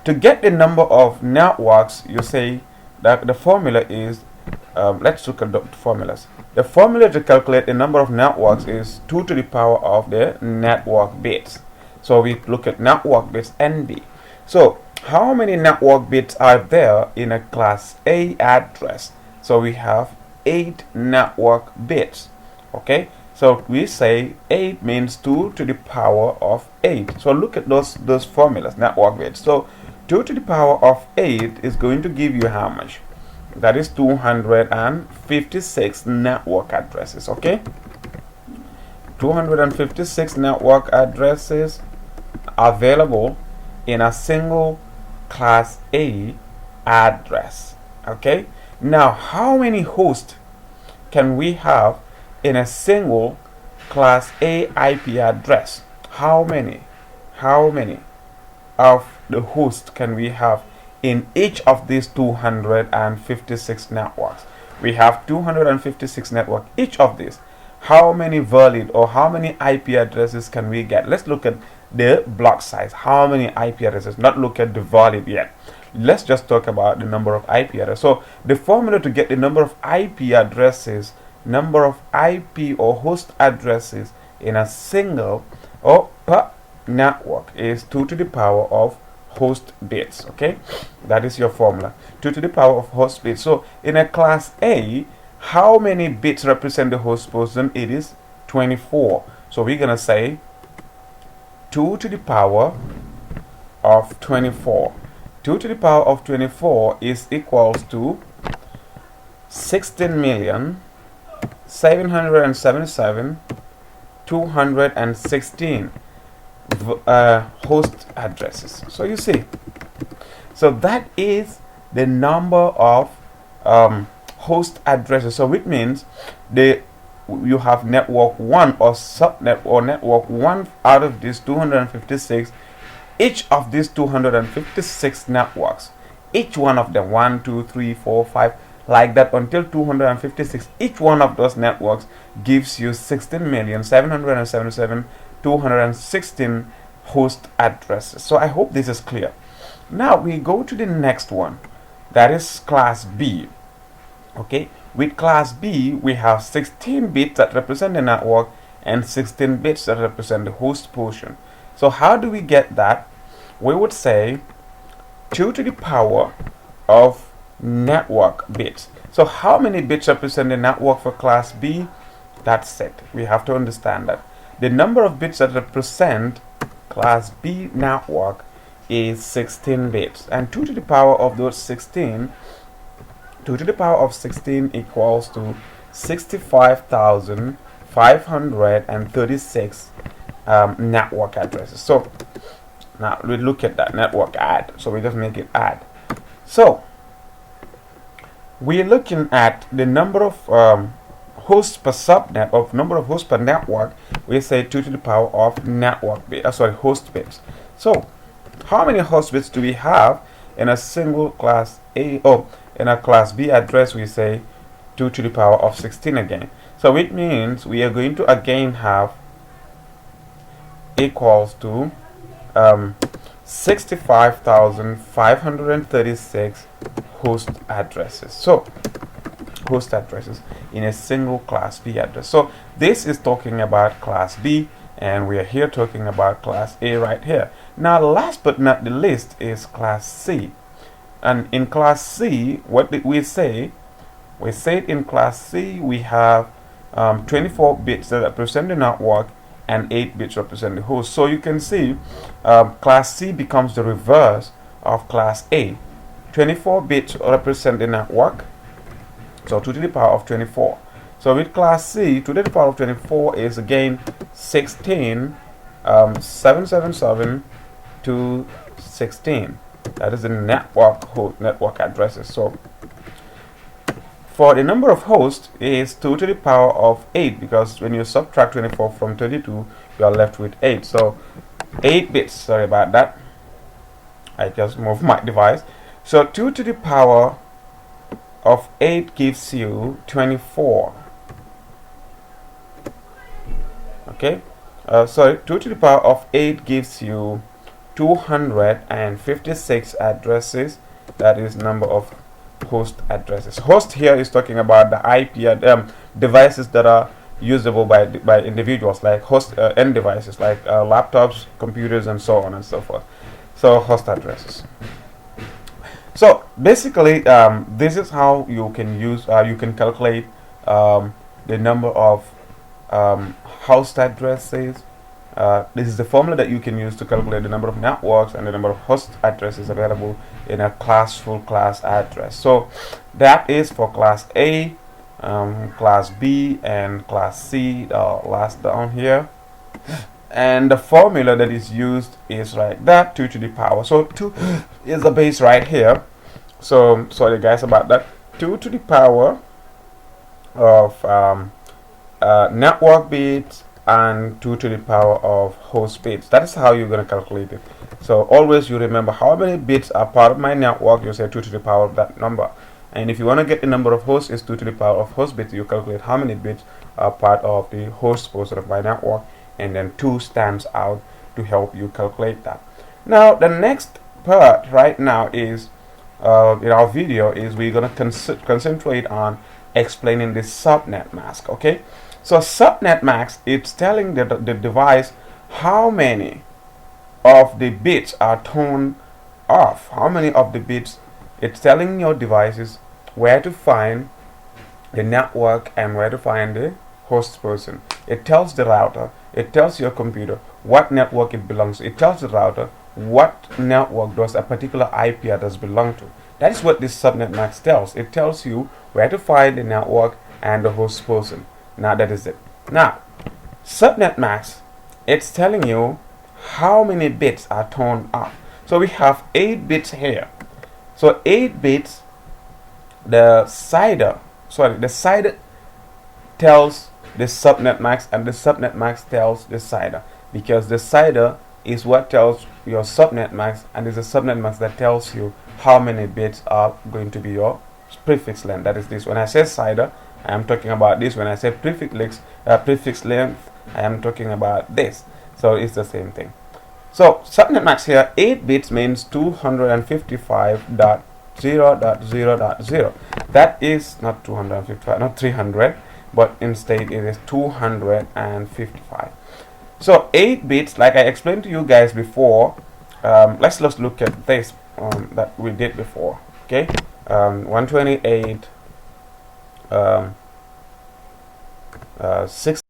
To get the number of networks, you say that the formula is, let's look at the formulas. The formula to calculate the number of networks is 2 to the power of the network bits. So we look at network bits NB. So how many network bits are there in a class A address? So we have 8 network bits. Okay, so we say 8 means 2 to the power of 8. So look at those formulas, network bits. So 2 to the power of 8 is going to give you how much? That is 256 network addresses. Okay, 256 network addresses available in a single class A address. Okay, now how many hosts can we have in a single class A IP address? How many of the hosts can we have in each of these 256 networks? We have 256 networks. Each of these, how many valid or how many IP addresses can we get? Let's look at the block size. How many IP addresses? Not look at the valid yet. Let's just talk about the number of IP addresses. So the formula to get the number of IP addresses, number of IP or host addresses in a single or per network is 2 to the power of host bits. Okay, that is your formula, 2 to the power of host bits. So in a class A, how many bits represent the host position? It is 24. So we're gonna say 2 to the power of 24. 2 to the power of 24 is equals to 16,777,216 host addresses. So you see, so that is the number of host addresses. So it means you have network 1 or subnet or network 1 out of these 256. Each of these 256 networks, each one of them, 1 2 3 4 5, like that until 256, each one of those networks gives you 16,777,216 host addresses. So I hope this is clear. Now we go to the next one, that is class B. Okay, with class B we have 16 bits that represent the network and 16 bits that represent the host portion. So how do we get that? We would say 2 to the power of network bits. So how many bits represent the network for class B? That's it. We have to understand that the number of bits that represent class B network is 16 bits, and 2 to the power of those 16, 2 to the power of 16 equals to 65,536 network addresses. So now we look at that network add. So we just make it add. So we're looking at the number of hosts per subnet, of number of hosts per network. We say 2 to the power of network bit, host bits. So how many host bits do we have in a single class A? Oh, in a class B address we say 2 to the power of 16 again. So it means we are going to again have equals to 65,536 host addresses. So host addresses in a single class B address. So this is talking about class B, and we are here talking about class A right here. Now last but not the least is class C. And in class C, what did we say? We said in class C we have 24 bits that represent the network and 8 bits represent the host. So you can see class C becomes the reverse of class A. 24 bits represent the network, so 2 to the power of 24. So with class C, 2 to the power of 24 is again 16,777,216. That is the network addresses. So for the number of hosts is 2 to the power of 8, because when you subtract 24 from 32 you are left with 8. So 8 bits, sorry about that, I just moved my device. So 2 to the power of 8 gives you 24. Okay, sorry, 2 to the power of 8 gives you 256 addresses. That is number of host addresses. Host here is talking about the IP devices that are usable by individuals, like host end devices like laptops, computers, and so on and so forth. So host addresses. So basically, this is how you can use you can calculate the number of host addresses. This is the formula that you can use to calculate the number of networks and the number of host addresses available in a full class address. So that is for class A, class B, and class C, last down here. And the formula that is used is like that, 2 to the power. So 2 is the base right here. So sorry guys about that. 2 to the power of network bits and 2 to the power of host bits. That is how you're going to calculate it. So always you remember how many bits are part of my network, you say 2 to the power of that number. And if you want to get the number of hosts, is 2 to the power of host bits. You calculate how many bits are part of the host portion of my network, and then 2 stands out to help you calculate that. Now the next part right now is in our video is we're going to concentrate on explaining the subnet mask. Okay, so subnet mask, it's telling the device how many of the bits are turned off, how many of the bits. It's telling your devices where to find the network and where to find the host person. It tells the router, it tells your computer what network it belongs to. It tells the router what network does a particular IP address belong to. That is what this subnet mask tells. It tells you where to find the network and the host person. Now that is it. Now subnet mask, it's telling you how many bits are turned off. So we have 8 bits here. So 8 bits, the CIDR tells the subnet mask, and the subnet mask tells the CIDR, because the CIDR is what tells your subnet mask, and it's a subnet mask that tells you how many bits are going to be your prefix length. That is this. When I say CIDR, I am talking about this. When I say prefix length, I am talking about this. So it's the same thing. So subnet mask here, 8 bits means 255.0.0.0. That is not 255, not 300, but instead it is 255. So 8 bits, like I explained to you guys before. Let's look at this that we did before. Okay, 128 6